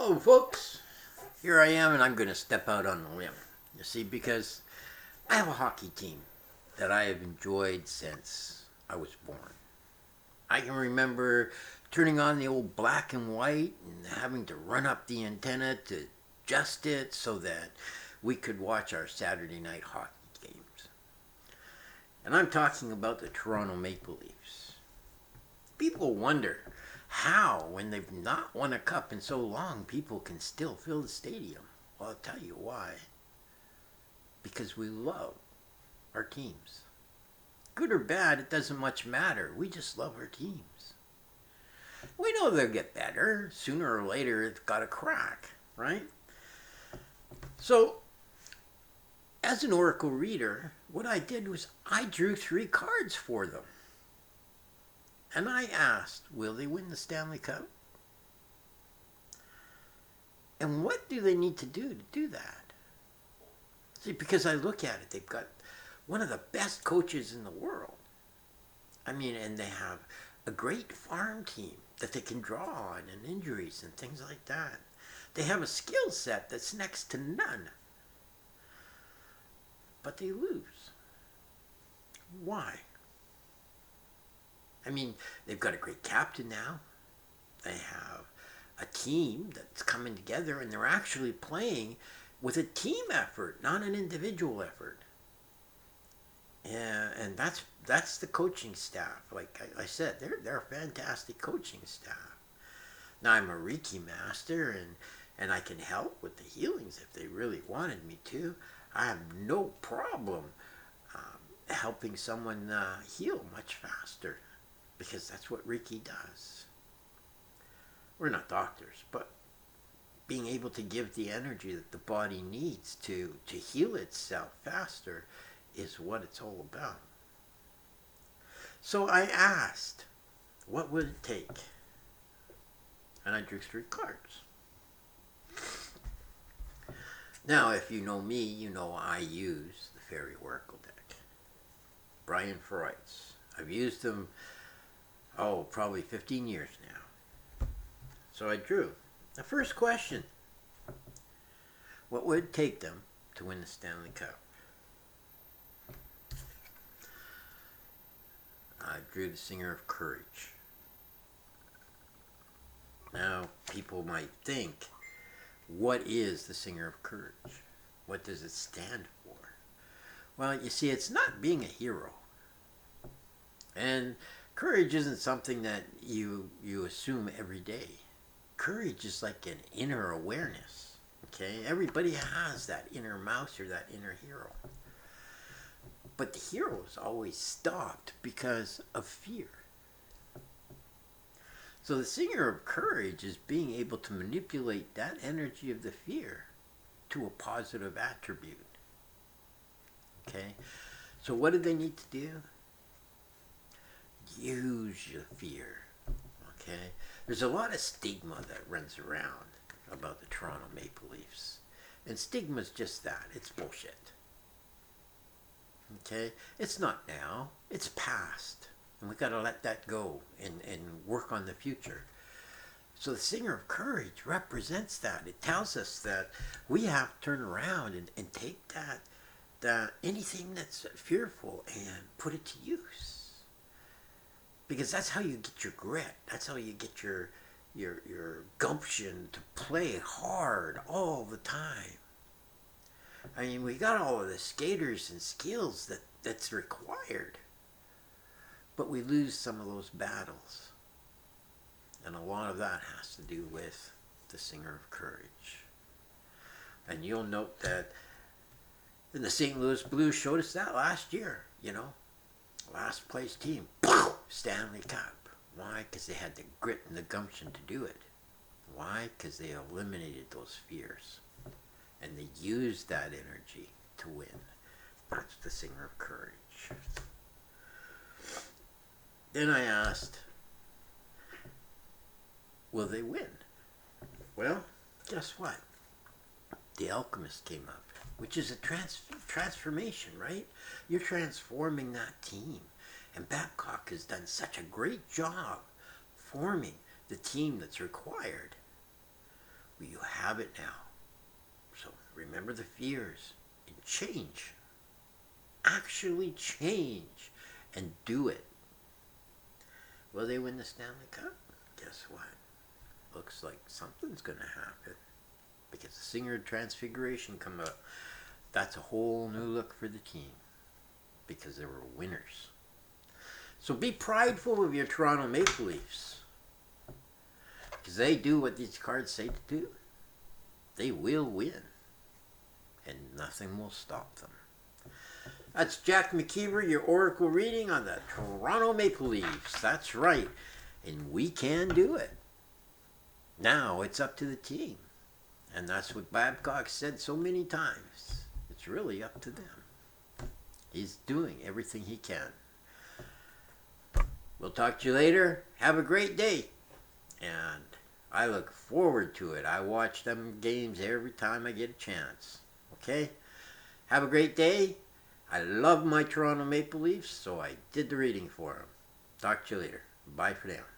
Hello, folks. Here I am, and I'm going to step out on a limb. You see, because I have a hockey team that I have enjoyed since I was born. I can remember turning on the old black and white and having to run up the antenna to adjust it so that we could watch our Saturday night hockey games. And I'm talking about the Toronto Maple Leafs. People wonder how, when they've not won a cup in so long, people can still fill the stadium. Well, I'll tell you why. Because we love our teams. Good or bad, it doesn't much matter. We just love our teams. We know they'll get better. Sooner or later, it's got to crack, right? So, as an Oracle reader, what I did was I drew 3 cards for them. And I asked, will they win the Stanley Cup? And what do they need to do that? See, because I look at it, they've got one of the best coaches in the world. I mean, and they have a great farm team that they can draw on and injuries and things like that. They have a skill set that's next to none. But they lose. Why? I mean, they've got a great captain now. They have a team that's coming together, and they're actually playing with a team effort, not an individual effort. And that's the coaching staff. Like I said, they're a fantastic coaching staff. Now, I'm a Reiki master, and I can help with the healings if they really wanted me to. I have no problem helping someone heal much faster, because that's what Reiki does. We're not doctors, but being able to give the energy that the body needs to heal itself faster is what it's all about. So I asked, what would it take? And I drew 3 cards. Now, if you know me, you know I use the Fairy Oracle deck. Brian Freud's. I've used them probably 15 years now. So I drew. The first question. What would it take them to win the Stanley Cup? I drew the Singer of Courage. Now, people might think, what is the Singer of Courage? What does it stand for? Well, you see, it's not being a hero. And courage isn't something that you assume every day. Courage is like an inner awareness. Okay? Everybody has that inner mouse or that inner hero. But the hero is always stopped because of fear. So the Singer of Courage is being able to manipulate that energy of the fear to a positive attribute. Okay? So what do they need to do? Use your fear. Okay? There's a lot of stigma that runs around about the Toronto Maple Leafs. And stigma's just that. It's bullshit. Okay? It's not now. It's past. And we got to let that go and work on the future. So the Singer of Courage represents that. It tells us that we have to turn around and take that anything that's fearful and put it to use. Because that's how you get your grit. That's how you get your gumption to play hard all the time. I mean, we got all of the skaters and skills that's required. But we lose some of those battles. And a lot of that has to do with the Singer of Courage. And you'll note that the St. Louis Blues showed us that last year, Last place team, Stanley Cup. Why? Because they had the grit and the gumption to do it. Why? Because they eliminated those fears. And they used that energy to win. That's the Singer of Courage. Then I asked, will they win? Well, guess what? The Alchemist came up, which is a transformation, right? You're transforming that team. And Babcock has done such a great job forming the team that's required. Well, you have it now. So remember the fears and change. Actually change and do it. Will they win the Stanley Cup? Guess what? Looks like something's going to happen. Because the Singer Transfiguration come up. That's a whole new look for the team. Because they were winners. So be prideful of your Toronto Maple Leafs. Because they do what these cards say to do. They will win. And nothing will stop them. That's Jack McKeever, your Oracle reading on the Toronto Maple Leafs. That's right. And we can do it. Now it's up to the team. And that's what Babcock said so many times. It's really up to them. He's doing everything he can. We'll talk to you later. Have a great day. And I look forward to it. I watch them games every time I get a chance. Okay? Have a great day. I love my Toronto Maple Leafs, so I did the reading for them. Talk to you later. Bye for now.